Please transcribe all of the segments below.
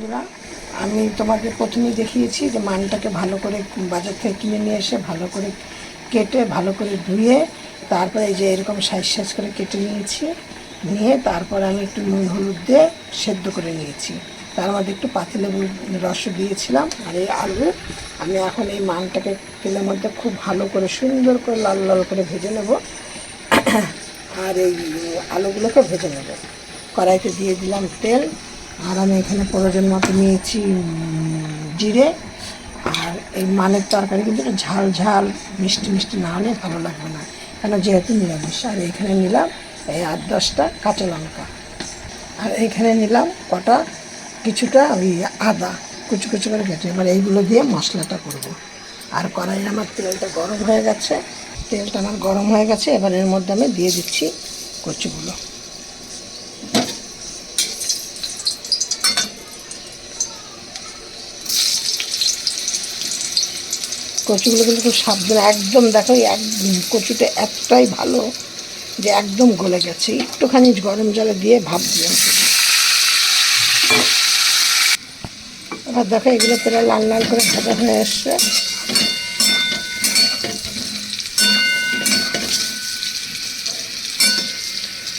বন্ধুরা, আমি তোমাদের প্রথমেই দেখিয়েছি যে মানটাকে ভালো করে বাজার থেকে কিনে নিয়ে এসে ভালো করে কেটে ভালো করে ধুয়ে তারপরে এই যে এরকম সাইজ সাইজ করে কেটে নিয়েছি। নিয়ে তারপর আমি একটু নুন হলুদ দিয়ে সেদ্ধ করে নিয়েছি। তার মধ্যে একটু পাতিলেবুর রস দিয়েছিলাম। আর এই আলু আমি এখন এই মানটাকে তেলের মধ্যে খুব ভালো করে সুন্দর করে লাল লাল করে ভেজে নেব। আর এই আলুগুলোকে ভেজে নেব। কড়াইতে দিয়ে দিলাম তেল। আর আমি এখানে প্রয়োজন মতো নিয়েছি জিরে। আর এই মানের তরকারি কিন্তু ঝাল ঝাল মিষ্টি মিষ্টি না হলে ভালো লাগবে না, কেন যেহেতু নিরামিষ। আর এখানে নিলাম এই 8-10টা কাঁচা লঙ্কা। আর এইখানে নিলাম কিছুটা ওই আদা কুচি কুচি করে কেটে। এবার এইগুলো দিয়ে মশলাটা করব। আর কড়াইয়ে আমার তেলটা গরম হয়ে গেছে। এবার এর মধ্যে আমি দিয়ে দিচ্ছি কচুগুলো। কচুগুলো কিন্তু খুব সাবধানে একদম, দেখো কচুটা এতটাই ভালো যে একদম গলে গেছে। একটুখানি গরম জলে দিয়ে ভাপ দিলাম। এবার দেখো এগুলো প্রায় লাল লাল করে ভাজা হয়ে এসছে।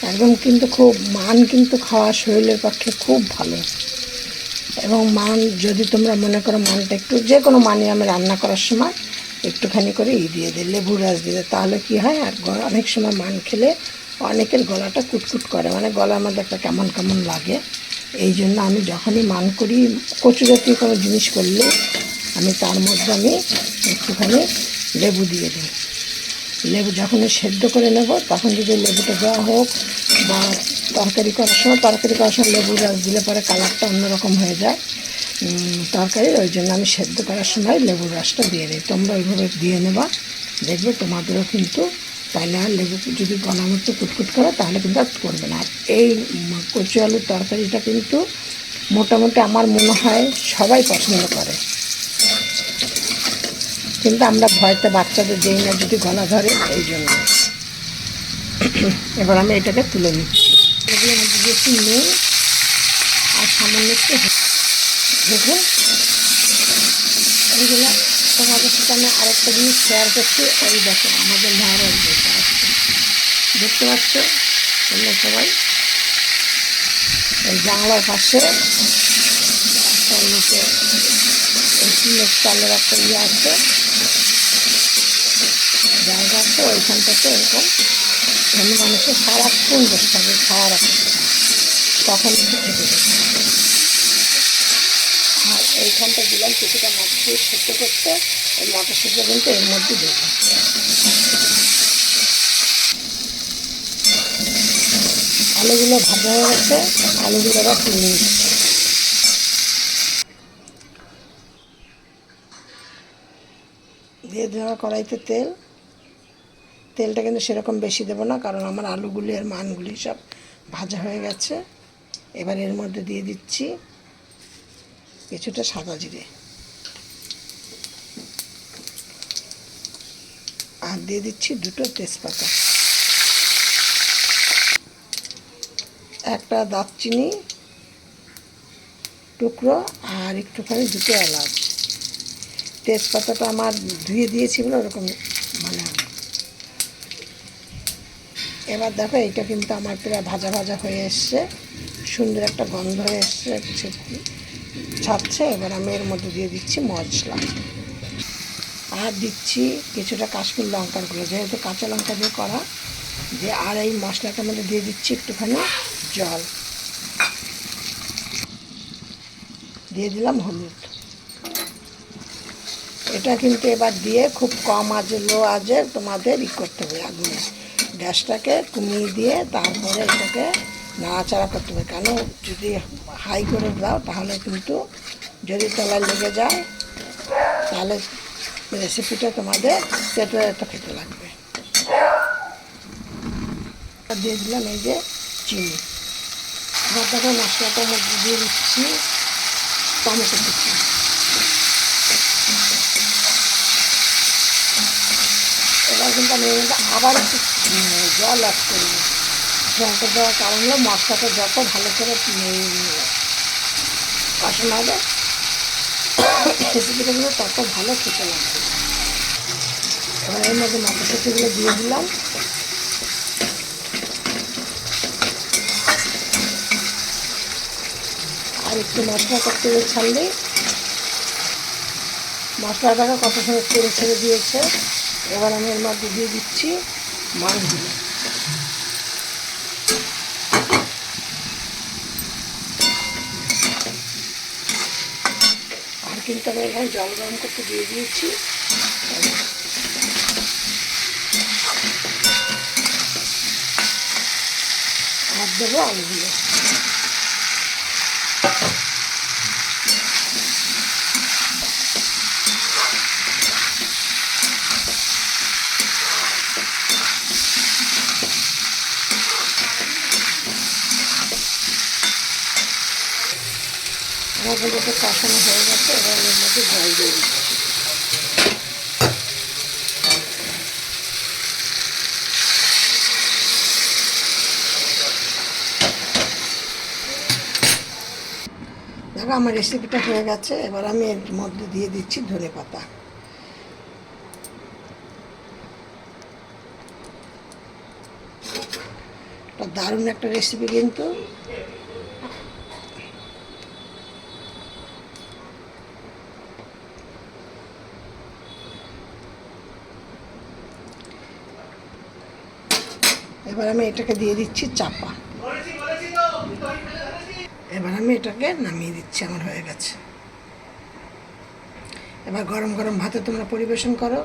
একদম কিন্তু মান কিন্তু খাওয়া শরীরের পক্ষে খুব ভালো। এবং মান যদি তোমরা মনে করো মানটা একটু যে কোনো মানে আমি রান্না করার সময় একটুখানি করে দিয়ে দিই, লেবুর রস দিলে, তাহলে কি হয়, আর অনেক সময় মান খেলে অনেকের গলাটা কুটকুট করে, মানে গলার মধ্যে একটা কেমন কেমন লাগে। এই জন্য আমি যখনই মান করি কচু জাতীয় কোনো জিনিস করলে আমি তার মধ্যে আমি একটুখানি লেবু দিয়ে দিই। লেবু যখনই সেদ্ধ করে নেব তখন যদি লেবুটা দেওয়া হোক, বা তরকারি করার সময় লেবুর রস দিলে পরে কালারটা অন্যরকম হয়ে যায় তরকারির। ওই জন্য আমি সেদ্ধ করার সময় লেবুর রসটা দিয়ে দিই। তোমরা ওইভাবে দিয়ে নেবা, দেখবে তোমাদেরও কিন্তু, তাহলে আর লেবু যদি গলার মতো কুটকুট করে তাহলে কিন্তু আর করবে না। আর এই কচু আলুর তরকারিটা কিন্তু মোটামুটি আমার মনে হয় সবাই পছন্দ করে, কিন্তু আমরা ভয়তে বাচ্চাদের দিই না যদি গলা ধরে, এই জন্য। এবার আমি এটাকে তুলে নিচ্ছি। এগুলোর মধ্যে দিয়েছি নুন আর সামান্য একটু দেখুন। এইগুলো তোমাদের সাথে আমি আরেকটা জিনিস শেয়ার করছি। ওই দেখো আমাদের ভাইরাল বসে আসছে, দেখতে পাচ্ছ তোমরা সবাই। এই জানলার পাশে একটা লোকে চালের একটা আছে, জায়গা আছে, ওইখানটাতে এরকম ধনী মানুষের সারাক্ষণ বসে থাকে, খাওয়া রাখে, তখন একটু খেতে দেবে। আর এইখানটা দিলাম কিছুটা মটরশুঁটি সেদ্ধ করতে। এই মটরশুঁটিটা কিন্তু এর মধ্যে দেবো। আলুগুলো ভাজা হয়ে গেছে, আলুগুলো আবার তুলে নিচ্ছি। দিয়ে দেওয়া কড়াইতে তেলটা কিন্তু সেরকম বেশি দেবো না, কারণ আমার আলুগুলি আর মানগুলি সব ভাজা হয়ে গেছে। এবার এর মধ্যে দিয়ে দিচ্ছি কিছুটা সাদা জিরে, আর দিয়ে দিচ্ছি 2টো তেজপাতা, একটা দারচিনি টুকরো, আর একটুখানি 2টো এলাচ। তেজপাতাটা আমার ধুয়ে দিয়েছি বলে ওরকম মানে। এবার দেখো এইটা কিন্তু আমার প্রায় ভাজা ভাজা হয়ে এসছে, সুন্দর একটা গন্ধ হয়ে এসছে, ছাড়ছে। এবার আমি এর মধ্যে দিয়ে দিচ্ছি মশলা, আর দিচ্ছি কিছুটা কাশ্মীর লঙ্কার গুঁড়ো, যেহেতু কাঁচা লঙ্কা দিয়ে করা। দিয়ে আর এই মশলাটার মধ্যে দিয়ে দিচ্ছি একটুখানি জল, দিয়ে দিলাম হলুদ। এটা কিন্তু এবার দিয়ে খুব কম আঁচে, লো আঁচে তোমাদের করতে হবে। আগুনে গ্যাসটাকে কমিয়ে দিয়ে তারপরে এটাকে নাড়াচাড়া করতে হবে, কেন যদি হাই করে দাও তাহলে কিন্তু যদি তলায় লেগে যায় তাহলে রেসিপিটা তোমাদের তেতো তেতো খেতে লাগবে। দিয়ে দিলাম এই যে চিনি। এবার দেখো মশলাটার মধ্যে দিয়ে দিচ্ছি টমেটো কুচি। এবার কিন্তু আমি আবার একটু জল অ্যাড করবো। জলটা দেওয়ার কারণ হলো মশলাটা যত ভালো করে কষানো হবে, রেসিপিটা কিন্তু তত ভালো খেতে লাগবে। এবার এর মধ্যে মটরশুঁটিগুলো দিয়ে দিলাম। আর একটু মশলাটা তেলে ছাড়লেই, মশলাটাকে কত সময় তেল ছেড়ে দিয়েছে। এবার আমি এর মধ্যে দিয়ে দিচ্ছি মাছগুলো। আর কিন্তু আমি এখানে জল গরম করতে দিয়ে দিয়েছি। আর দেবো আলুগুলো। আমার যত কষানো হয়ে গেছে, এবার এর মধ্যে জল দিয়ে দিচ্ছি। দেখো আমার রেসিপিটা হয়ে গেছে। এবার আমি এর মধ্যে দিয়ে দিচ্ছি ধনেপাতা। দারুণ একটা রেসিপি কিন্তু। এবার আমি এটাকে দিয়ে দিচ্ছি চাপা। এবার আমি এটাকে নামিয়ে দিচ্ছি, আমার হয়ে গেছে। এবার গরম গরম ভাতে তোমরা পরিবেশন করো।